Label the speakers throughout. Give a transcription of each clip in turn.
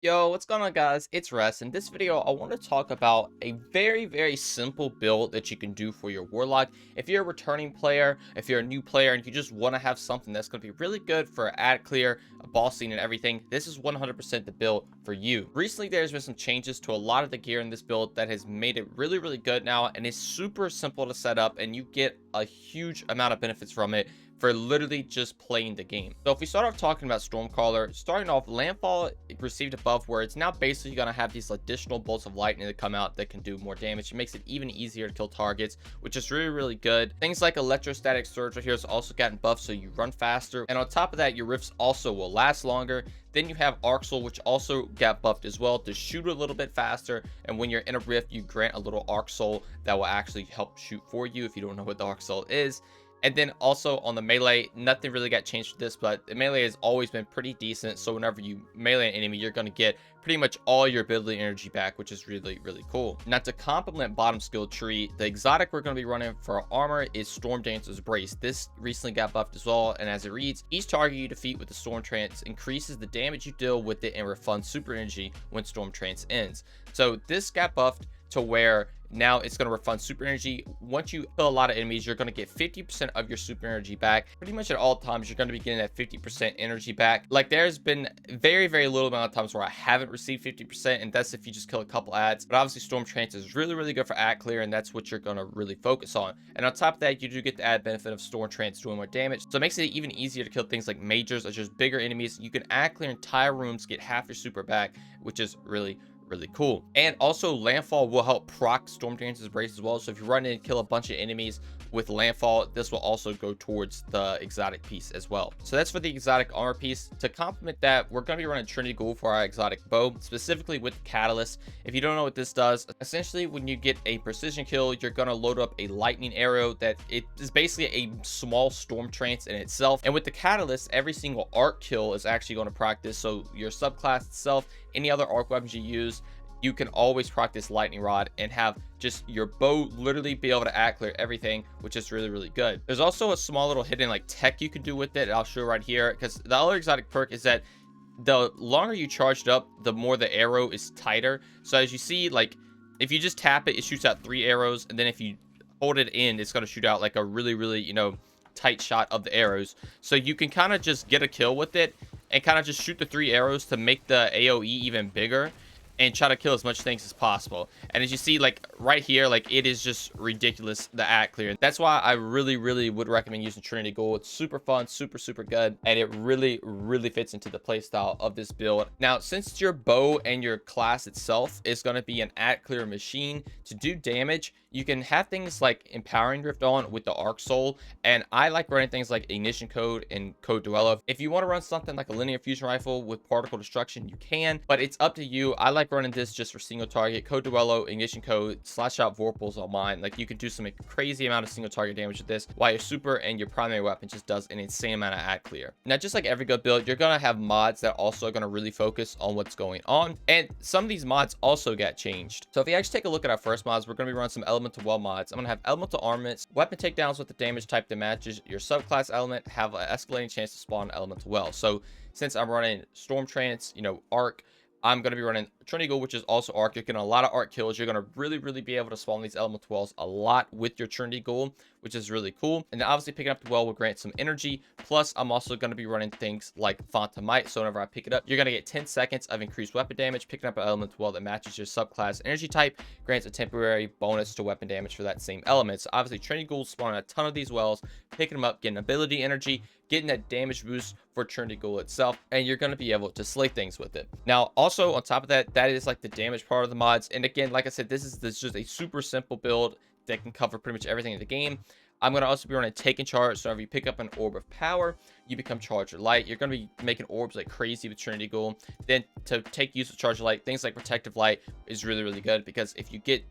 Speaker 1: Yo, what's going on, guys? It's Russ. In this video, I want to talk about a very simple build that you can do for your Warlock. If you're a returning player, if you're a new player, and you just want to have something that's going to be really good for ad clear, a boss scene, and everything, this is 100% the build for you. Recently, there's been some changes to a lot of the gear in this build that has made it really good now, and it's super simple to set up, and you get a huge amount of benefits from it for literally just playing the game. So if we start off talking about Stormcaller, starting off, Landfall received a buff where it's now basically going to have these additional bolts of lightning that come out that can do more damage. It makes it even easier to kill targets, which is really good. Things like Electrostatic Surge right here has also gotten buffed, so you run faster. And on top of that, your rifts also will last longer. Then you have Arc Soul, which also got buffed as well to shoot a little bit faster. And when you're in a rift, you grant a little Arc Soul that will actually help shoot for you if you don't know what the Arc Soul is. And then also on the melee, nothing really got changed for this, but the melee has always been pretty decent. So whenever you melee an enemy, you're going to get pretty much all your ability energy back, which is really cool. Now, to complement bottom skill tree, the exotic we're going to be running for our armor is Storm Dancer's Brace. This recently got buffed as well, and as it reads, each target you defeat with the Storm Trance increases the damage you deal with it and refunds super energy when Storm Trance ends. So this got buffed to where now it's going to refund super energy. Once you kill a lot of enemies, you're going to get 50% of your super energy back. Pretty much at all times, you're going to be getting that 50% energy back. Like, there's been very little amount of times where I haven't received 50%, and that's if you just kill a couple ads. But obviously, Storm Trance is really good for ad clear, and that's what you're going to really focus on. And on top of that, you do get the added benefit of Storm Trance doing more damage. So it makes it even easier to kill things like majors or just bigger enemies. You can ad clear entire rooms, get half your super back, which is really cool. And also, Landfall will help proc Storm Dancer's Brace as well. So if you run in and kill a bunch of enemies with Landfall, this will also go towards the exotic piece as well. So that's for the exotic armor piece. To complement that, we're going to be running Trinity Ghoul for our exotic bow, specifically with Catalyst. If you don't know what this does, essentially when you get a precision kill, you're going to load up a lightning arrow that it is basically a small Storm Trance in itself. And with the Catalyst, every single arc kill is actually going to practice. So your subclass itself, any other arc weapons you use, you can always practice lightning rod and have just your bow literally be able to ad clear everything, which is really good. There's also a small little hidden like tech you can do with it. I'll show right here, because the other exotic perk is that the longer you charge it up, the more the arrow is tighter. So as you see, like if you just tap it, it shoots out 3 arrows, and then if you hold it in, it's going to shoot out like a really tight shot of the arrows. So you can kind of just get a kill with it and kind of just shoot the 3 arrows to make the AoE even bigger and try to kill as much things as possible. And as you see, like right here, like it is just ridiculous, the ad clear. That's why I really would recommend using Trinity Ghoul. It's super fun, super good, and it really fits into the playstyle of this build. Now, since your bow and your class itself is going to be an ad clear machine, to do damage, you can have things like Empowering Drift on with the Arc Soul, and I like running things like Ignition Code and Code Duello. If you want to run something like a linear fusion rifle with particle destruction, you can, but it's up to you. I like running this just for single target. Code Duello, Ignition Code, slash out Vorpals on mine. Like, you can do some crazy amount of single target damage with this, while your super and your primary weapon just does an insane amount of ad clear. Now, just like every good build, you're gonna have mods that also are gonna really focus on what's going on, and some of these mods also got changed. So if you actually take a look at our first mods, we're gonna be running some Elemental Well mods. I'm gonna have Elemental Armaments, weapon takedowns with the damage type that matches your subclass element, have an escalating chance to spawn Elemental Well. So since I'm running Storm Trance, Arc, I'm going to be running Trinity Ghoul, which is also Arc. You're getting a lot of Arc kills. You're going to really be able to spawn these Elemental Wells a lot with your Trinity Ghoul, which is really cool. And then obviously picking up the well will grant some energy. Plus, I'm also going to be running things like Font of Might. So whenever I pick it up, you're going to get 10 seconds of increased weapon damage. Picking up an Elemental Well that matches your subclass energy type grants a temporary bonus to weapon damage for that same element. So obviously Trinity Ghoul spawning a ton of these wells, picking them up, getting ability energy, getting that damage boost for Trinity Ghoul itself, and you're going to be able to slay things with it. Now, also on top of that, that is like the damage part of the mods. And again, like I said, this is just a super simple build that can cover pretty much everything in the game. I'm going to also be running Taking Charge. So if you pick up an Orb of Power, you become Charger Light. You're going to be making orbs like crazy with Trinity Ghoul. Then to take use of Charger Light, things like Protective Light is really good, because if you get,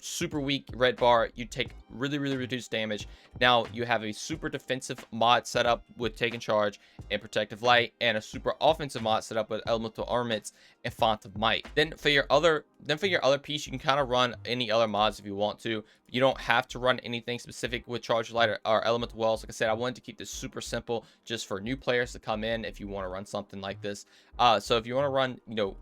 Speaker 1: super weak red bar, you take really reduced damage. Now you have a super defensive mod set up with Taking Charge and Protective Light, and a super offensive mod set up with Elemental Armaments and Font of Might. Then for your other piece, you can kind of run any other mods if you want to. You don't have to run anything specific with Charge Light or Elemental Wells. Like I said, I wanted to keep this super simple just for new players to come in if you want to run something like this. So if you want to run,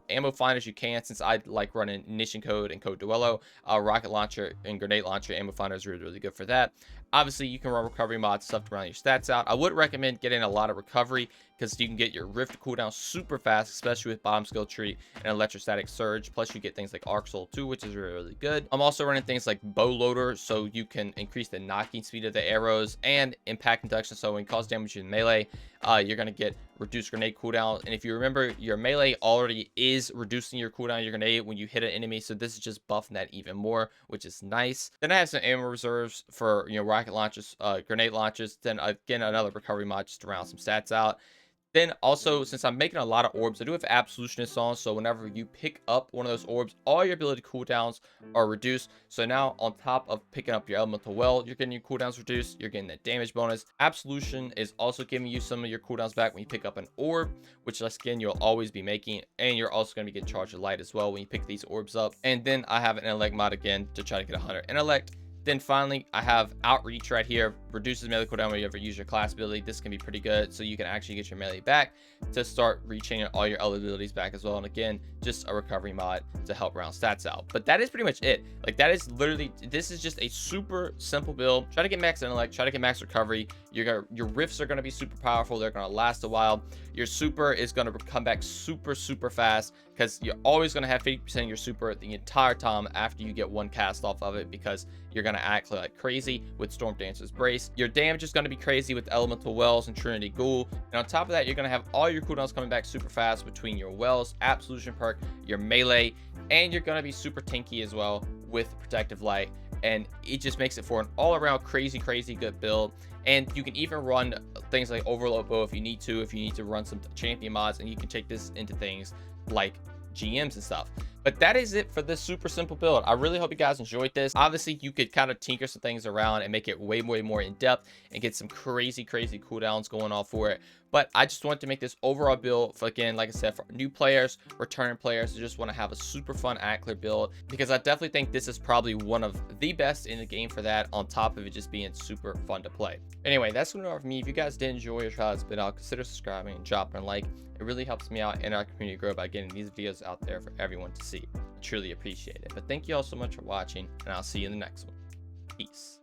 Speaker 1: ammo finders, you can, since I like running Ignition Code and Code Duello. Rocket Launcher and Grenade Launcher ammo finder is really good for that. Obviously, you can run recovery mods, stuff to round your stats out. I would recommend getting a lot of recovery because you can get your Rift cooldown super fast, especially with Bomb Skill Tree and Electrostatic Surge. Plus, you get things like Arc Soul too, which is really good. I'm also running things like Bow Loader, so you can increase the knocking speed of the arrows, and Impact Induction, so when you cause damage in melee, you're going to get reduced grenade cooldown. And if you remember, your melee already is reducing your cooldown, your grenade, when you hit an enemy, so this is just buffing that even more, which is nice. Then I have some ammo reserves for rocket launches, grenade launches. Then again, another recovery mod just to round some stats out. Then also, since I'm making a lot of orbs, I do have Absolutionist on, so whenever you pick up one of those orbs, all your ability cooldowns are reduced. So now, on top of picking up your Elemental Well, you're getting your cooldowns reduced, you're getting that damage bonus. Absolution is also giving you some of your cooldowns back when you pick up an orb, which again, you'll always be making, and you're also going to be getting Charge of Light as well when you pick these orbs up. And then I have an Intellect mod again to try to get 100 Intellect. Then finally, I have Outreach right here. Reduces melee cooldown when you ever use your class ability. This can be pretty good, so you can actually get your melee back to start reaching all your other abilities back as well. And again, just a recovery mod to help round stats out. But that is pretty much it. Like, that is literally, this is just a super simple build. Try to get max intellect, try to get max recovery. Your rifts are going to be super powerful. They're going to last a while. Your super is going to come back super fast, because you're always going to have 50% of your super the entire time after you get one cast off of it, because you're going to act like crazy with Storm Dancer's Brace. Your damage is going to be crazy with Elemental Wells and Trinity Ghoul. And on top of that, you're going to have all your cooldowns coming back super fast between your Wells, Absolution perk, your melee, and you're going to be super tanky as well with Protective Light. And it just makes it for an all-around crazy good build. And you can even run things like Overload Bow if you need to run some champion mods, and you can take this into things like GMs and stuff. But that is it for this super simple build. I really hope you guys enjoyed this. Obviously, you could kind of tinker some things around and make it way more in depth and get some crazy cooldowns going on for it. But I just wanted to make this overall build for, again, like I said, for new players, returning players who just want to have a super fun Ackler build, because I definitely think this is probably one of the best in the game for that, on top of it just being super fun to play. Anyway, that's going to be all for me. If you guys did enjoy or try this bit out, consider subscribing and dropping a like. It really helps me out and our community grow by getting these videos out there for everyone to see. I truly appreciate it. But thank you all so much for watching, and I'll see you in the next one. Peace.